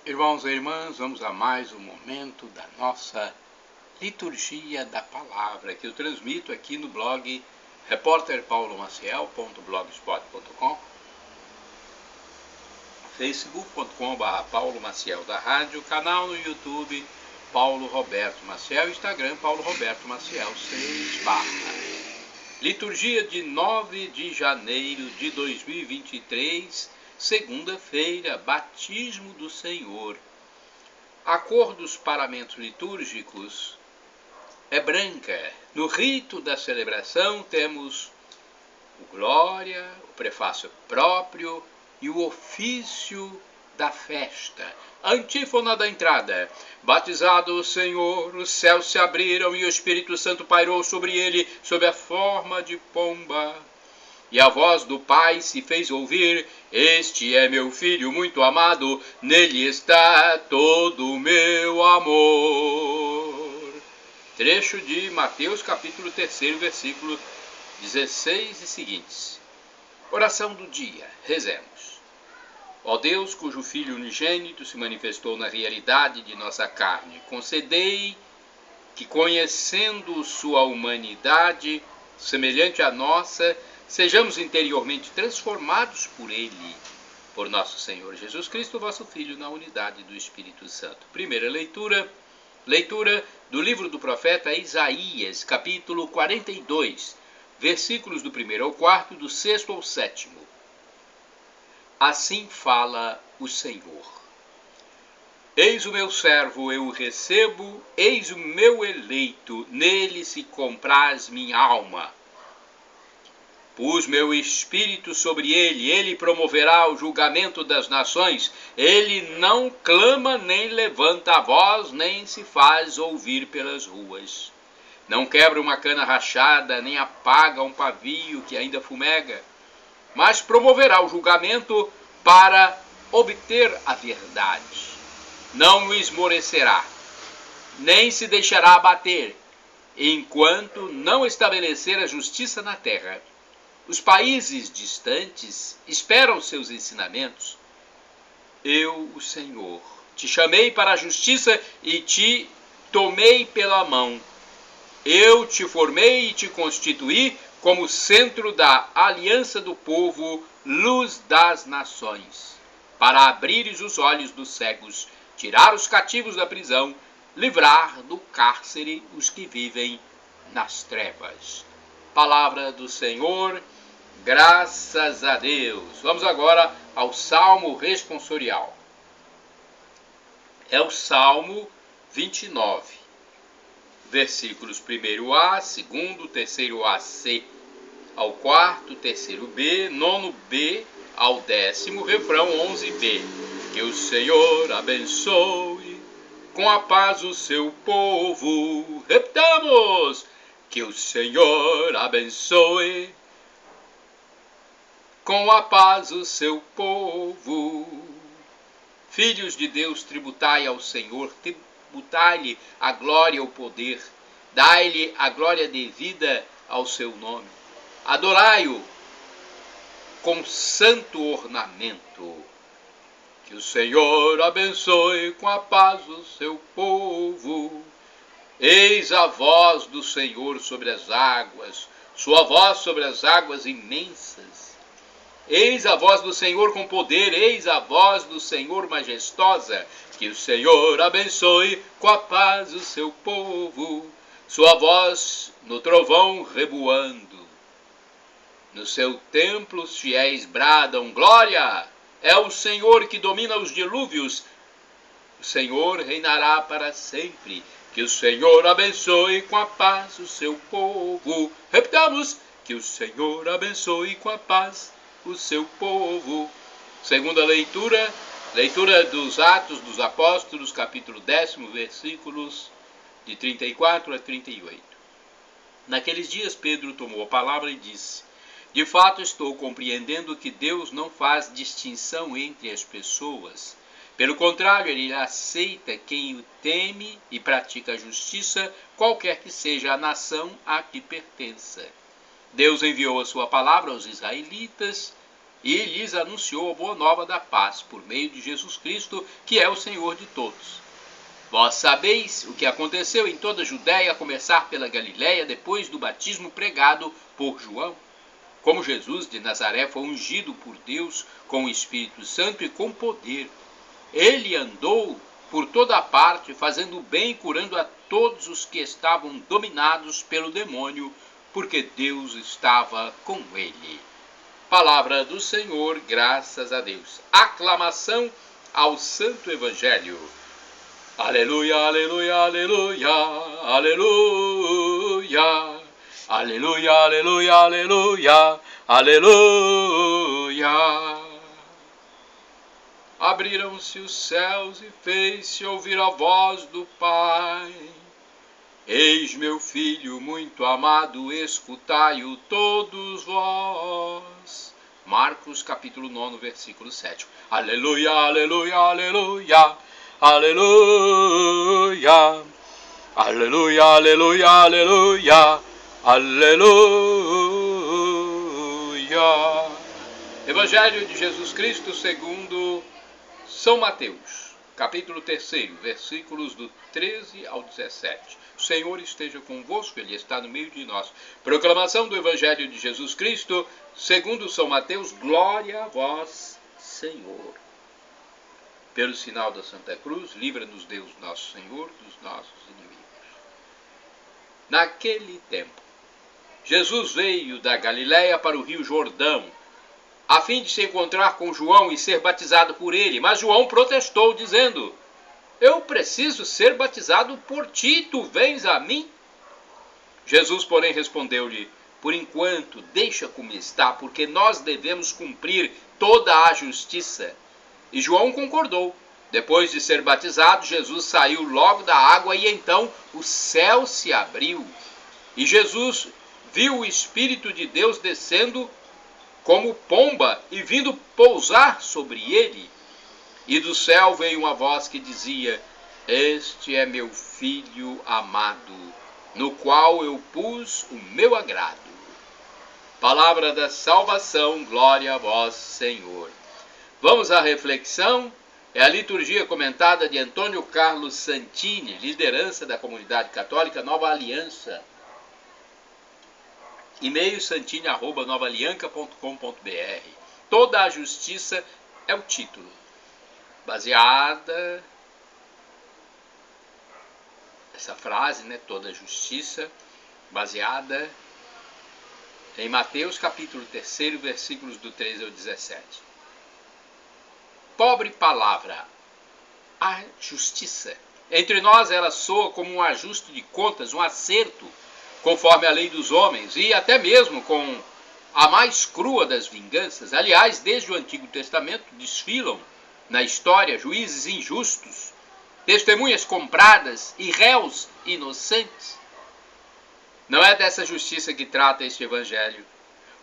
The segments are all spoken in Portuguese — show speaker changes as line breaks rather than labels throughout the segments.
Irmãos e irmãs, vamos a mais um momento da nossa liturgia da palavra, que eu transmito aqui no blog repórterpaulomaciel.blogspot.com, facebook.com/Paulo Maciel da Rádio, canal no YouTube Paulo Roberto Maciel, Instagram Paulo Roberto Maciel 6 Liturgia de 9 de janeiro de 2023, segunda-feira, batismo do Senhor. A cor dos paramentos litúrgicos é branca. No rito da celebração temos o Glória, o prefácio próprio e o ofício da festa. Antífona da entrada. Batizado o Senhor, os céus se abriram e o Espírito Santo pairou sobre ele sob a forma de pomba. E a voz do Pai se fez ouvir: este é meu Filho muito amado, nele está todo o meu amor. Trecho de Mateus capítulo 3, versículo 16 e seguintes. Oração do dia. Rezemos. Ó Deus, cujo Filho unigênito se manifestou na realidade de nossa carne, concedei que, conhecendo sua humanidade, semelhante à nossa, sejamos interiormente transformados por ele, por nosso Senhor Jesus Cristo, vosso Filho, na unidade do Espírito Santo. Primeira leitura do livro do profeta Isaías, capítulo 42, versículos do 1º ao 4º, do 6º ao 7º. Assim fala o Senhor. Eis o meu servo, eu o recebo, eis o meu eleito, nele se compraz minha alma. Pus meu espírito sobre ele, ele promoverá o julgamento das nações. Ele não clama, nem levanta a voz, nem se faz ouvir pelas ruas. Não quebra uma cana rachada, nem apaga um pavio que ainda fumega, mas promoverá o julgamento para obter a verdade. Não o esmorecerá, nem se deixará abater, enquanto não estabelecer a justiça na terra. Os países distantes esperam seus ensinamentos. Eu, o Senhor, te chamei para a justiça e te tomei pela mão. Eu te formei e te constituí como centro da aliança do povo, luz das nações, para abrires os olhos dos cegos, tirar os cativos da prisão, livrar do cárcere os que vivem nas trevas. Palavra do Senhor, graças a Deus. Vamos agora ao Salmo responsorial. É o Salmo 29, versículos 1a, 2º, 3a, C, ao 4º, 3b, 9b, ao 10º, refrão 11b. Que o Senhor abençoe com a paz o seu povo. Repitamos! Que o Senhor abençoe com a paz o seu povo. Filhos de Deus, tributai ao Senhor, tributai-lhe a glória e o poder, dai-lhe a glória devida ao seu nome. Adorai-o com santo ornamento. Que o Senhor abençoe com a paz o seu povo. Eis a voz do Senhor sobre as águas, sua voz sobre as águas imensas. Eis a voz do Senhor com poder, eis a voz do Senhor majestosa. Que o Senhor abençoe com a paz o seu povo, sua voz no trovão reboando. No seu templo os fiéis bradam glória. É o Senhor que domina os dilúvios. O Senhor reinará para sempre. Que o Senhor abençoe com a paz o seu povo. Repitamos: que o Senhor abençoe com a paz o seu povo. Segunda leitura dos Atos dos Apóstolos, capítulo 10, versículos de 34 a 38. Naqueles dias Pedro tomou a palavra e disse: de fato estou compreendendo que Deus não faz distinção entre as pessoas. Pelo contrário, ele aceita quem o teme e pratica a justiça, qualquer que seja a nação a que pertença. Deus enviou a sua palavra aos israelitas e lhes anunciou a boa nova da paz, por meio de Jesus Cristo, que é o Senhor de todos. Vós sabeis o que aconteceu em toda a Judéia, a começar pela Galiléia, depois do batismo pregado por João. Como Jesus de Nazaré foi ungido por Deus com o Espírito Santo e com poder. Ele andou por toda a parte, fazendo o bem e curando a todos os que estavam dominados pelo demônio, porque Deus estava com ele. Palavra do Senhor, graças a Deus. Aclamação ao Santo Evangelho. Aleluia, aleluia, aleluia, aleluia. Aleluia, aleluia, aleluia, aleluia. Abriram-se os céus e fez-se ouvir a voz do Pai. Eis meu filho muito amado, escutai-o todos vós. Marcos capítulo 9, versículo 7. Aleluia, aleluia, aleluia, aleluia. Aleluia, aleluia, aleluia, aleluia. Evangelho de Jesus Cristo segundo São Mateus, capítulo 3, versículos do 13 ao 17. O Senhor esteja convosco, Ele está no meio de nós. Proclamação do Evangelho de Jesus Cristo, segundo São Mateus. Glória a vós, Senhor. Pelo sinal da Santa Cruz, livra-nos Deus nosso Senhor dos nossos inimigos. Naquele tempo, Jesus veio da Galiléia para o rio Jordão, a fim de se encontrar com João e ser batizado por ele. Mas João protestou, dizendo: eu preciso ser batizado por ti, tu vens a mim? Jesus, porém, respondeu-lhe: por enquanto, deixa como está, porque nós devemos cumprir toda a justiça. E João concordou. Depois de ser batizado, Jesus saiu logo da água e então o céu se abriu. E Jesus viu o Espírito de Deus descendo como pomba e vindo pousar sobre ele. E do céu veio uma voz que dizia: este é meu Filho amado, no qual eu pus o meu agrado. Palavra da salvação, glória a vós, Senhor. Vamos à reflexão. É a liturgia comentada de Antônio Carlos Santini, liderança da comunidade católica Nova Aliança. E-mail santini@novaalianca.com.br. Toda a justiça é o título. Baseada, essa frase, toda a justiça, baseada em Mateus capítulo 3, versículos do 13 ao 17. Pobre palavra, a justiça. Entre nós ela soa como um ajuste de contas, um acerto, conforme a lei dos homens, e até mesmo com a mais crua das vinganças. Aliás, desde o Antigo Testamento desfilam na história juízes injustos, testemunhas compradas e réus inocentes. Não é dessa justiça que trata este evangelho.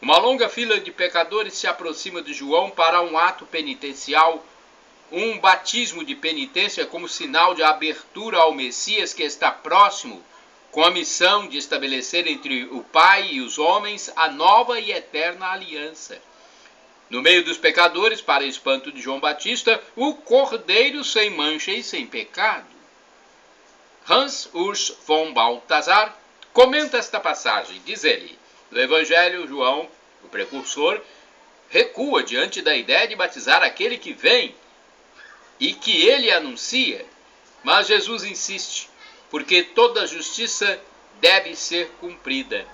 Uma longa fila de pecadores se aproxima de João para um ato penitencial, um batismo de penitência como sinal de abertura ao Messias que está próximo, com a missão de estabelecer entre o Pai e os homens a nova e eterna aliança. No meio dos pecadores, para espanto de João Batista, o Cordeiro sem mancha e sem pecado. Hans Urs von Balthasar comenta esta passagem. Diz ele: no Evangelho, João, o precursor, recua diante da ideia de batizar aquele que vem e que ele anuncia. Mas Jesus insiste, porque toda justiça deve ser cumprida.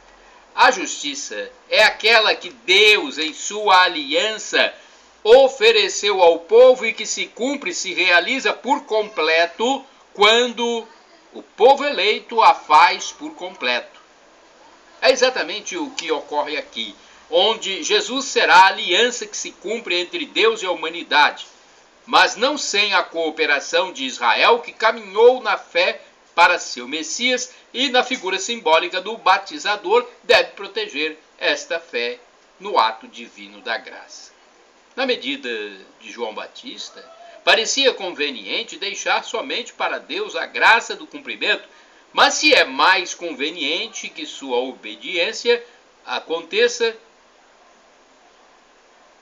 A justiça é aquela que Deus, em sua aliança, ofereceu ao povo e que se cumpre, se realiza por completo quando o povo eleito a faz por completo. É exatamente o que ocorre aqui, onde Jesus será a aliança que se cumpre entre Deus e a humanidade, mas não sem a cooperação de Israel, que caminhou na fé para seu Messias e na figura simbólica do batizador deve proteger esta fé no ato divino da graça. Na medida de João Batista, parecia conveniente deixar somente para Deus a graça do cumprimento, mas se é mais conveniente que sua obediência aconteça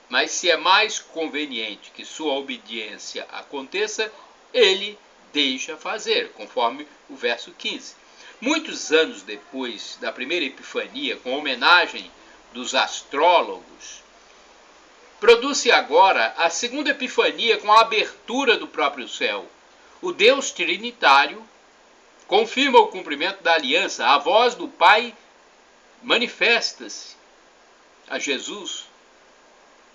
Mas se é mais conveniente que sua obediência aconteça, ele deixa fazer, conforme o verso 15. Muitos anos depois da primeira Epifania, com homenagem dos astrólogos, produz-se agora a segunda Epifania com a abertura do próprio céu. O Deus Trinitário confirma o cumprimento da aliança. A voz do Pai manifesta-se a Jesus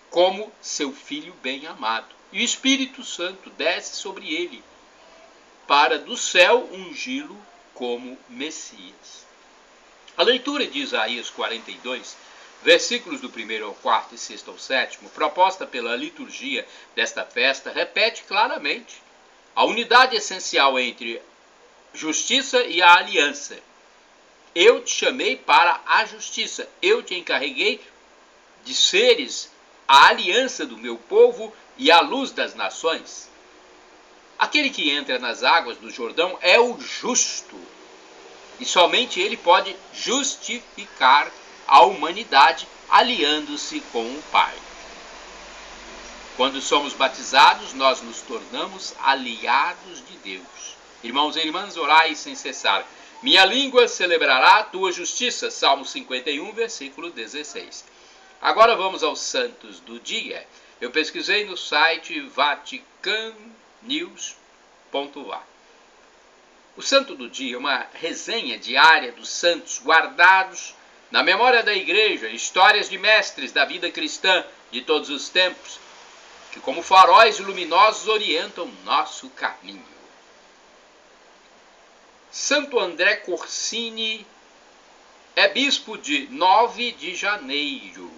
como seu Filho bem-amado. E o Espírito Santo desce sobre ele, para do céu ungí-lo como Messias. A leitura de Isaías 42, versículos do 1º ao 4º e 6º ao 7º, proposta pela liturgia desta festa, repete claramente a unidade essencial entre justiça e a aliança. Eu te chamei para a justiça, eu te encarreguei de seres a aliança do meu povo e a luz das nações. Aquele que entra nas águas do Jordão é o justo, e somente ele pode justificar a humanidade aliando-se com o Pai. Quando somos batizados, nós nos tornamos aliados de Deus. Irmãos e irmãs, orai sem cessar. Minha língua celebrará a tua justiça. Salmo 51, versículo 16. Agora vamos aos santos do dia. Eu pesquisei no site vaticannews.va. O santo do dia é uma resenha diária dos santos guardados na memória da igreja, histórias de mestres da vida cristã de todos os tempos, que como faróis luminosos orientam nosso caminho. Santo André Corsini é bispo de 9 de janeiro.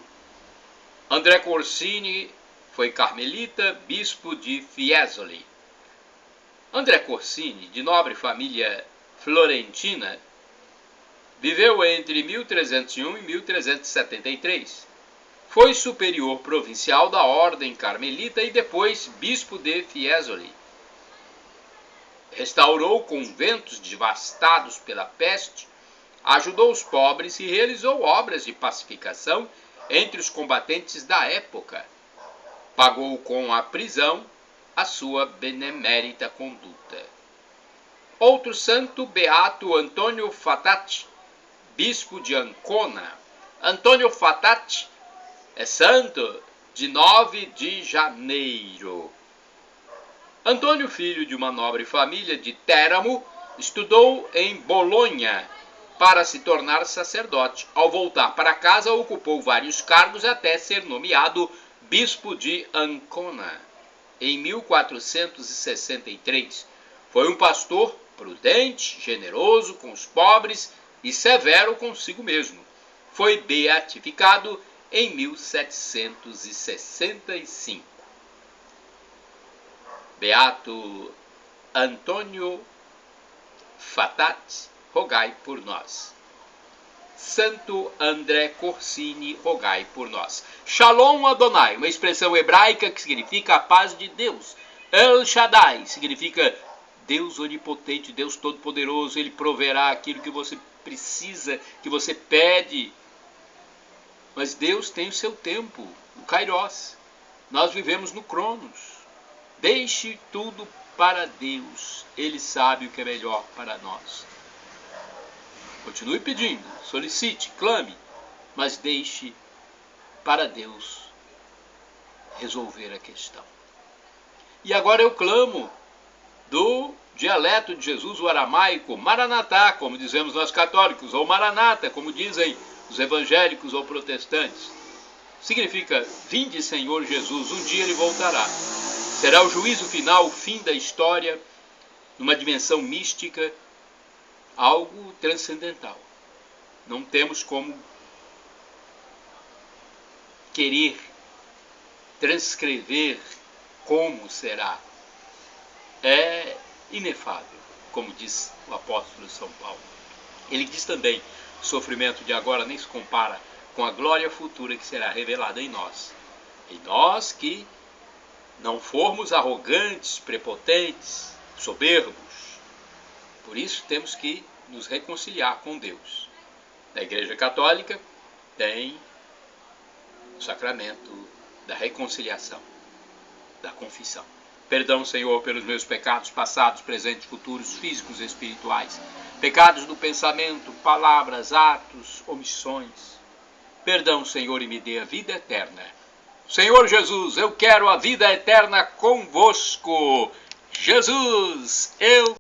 André Corsini foi carmelita, bispo de Fiesole. André Corsini, de nobre família florentina, viveu entre 1301 e 1373. Foi superior provincial da ordem carmelita e depois bispo de Fiesole. Restaurou conventos devastados pela peste, ajudou os pobres e realizou obras de pacificação entre os combatentes da época. Pagou com a prisão a sua benemérita conduta. Outro santo, beato Antônio Fatati, bispo de Ancona. Antônio Fatati é santo de 9 de janeiro. Antônio, filho de uma nobre família de Teramo, estudou em Bolonha para se tornar sacerdote. Ao voltar para casa, ocupou vários cargos até ser nomeado bispo de Ancona em 1463. Foi um pastor prudente, generoso com os pobres e severo consigo mesmo. Foi beatificado em 1765. Beato Antônio Fatati, rogai por nós. Santo André Corsini, rogai por nós. Shalom Adonai, uma expressão hebraica que significa a paz de Deus. El Shaddai significa Deus onipotente, Deus todo-poderoso. Ele proverá aquilo que você precisa, que você pede. Mas Deus tem o seu tempo, o Kairos. Nós vivemos no Cronos. Deixe tudo para Deus. Ele sabe o que é melhor para nós. Continue pedindo, solicite, clame, mas deixe para Deus resolver a questão. E agora eu clamo do dialeto de Jesus, o aramaico, Maranatá, como dizemos nós católicos, ou Maranata, como dizem os evangélicos ou protestantes. Significa, vinde Senhor Jesus, um dia ele voltará. Será o juízo final, o fim da história, numa dimensão mística, algo transcendental. Não temos como querer transcrever como será. É inefável, como diz o apóstolo São Paulo. Ele diz também, o sofrimento de agora nem se compara com a glória futura que será revelada em nós. Em nós que não formos arrogantes, prepotentes, soberbos. Por isso temos que nos reconciliar com Deus. Na Igreja Católica tem o sacramento da reconciliação, da confissão. Perdão, Senhor, pelos meus pecados passados, presentes, futuros, físicos e espirituais. Pecados do pensamento, palavras, atos, omissões. Perdão, Senhor, e me dê a vida eterna. Senhor Jesus, eu quero a vida eterna convosco. Jesus, eu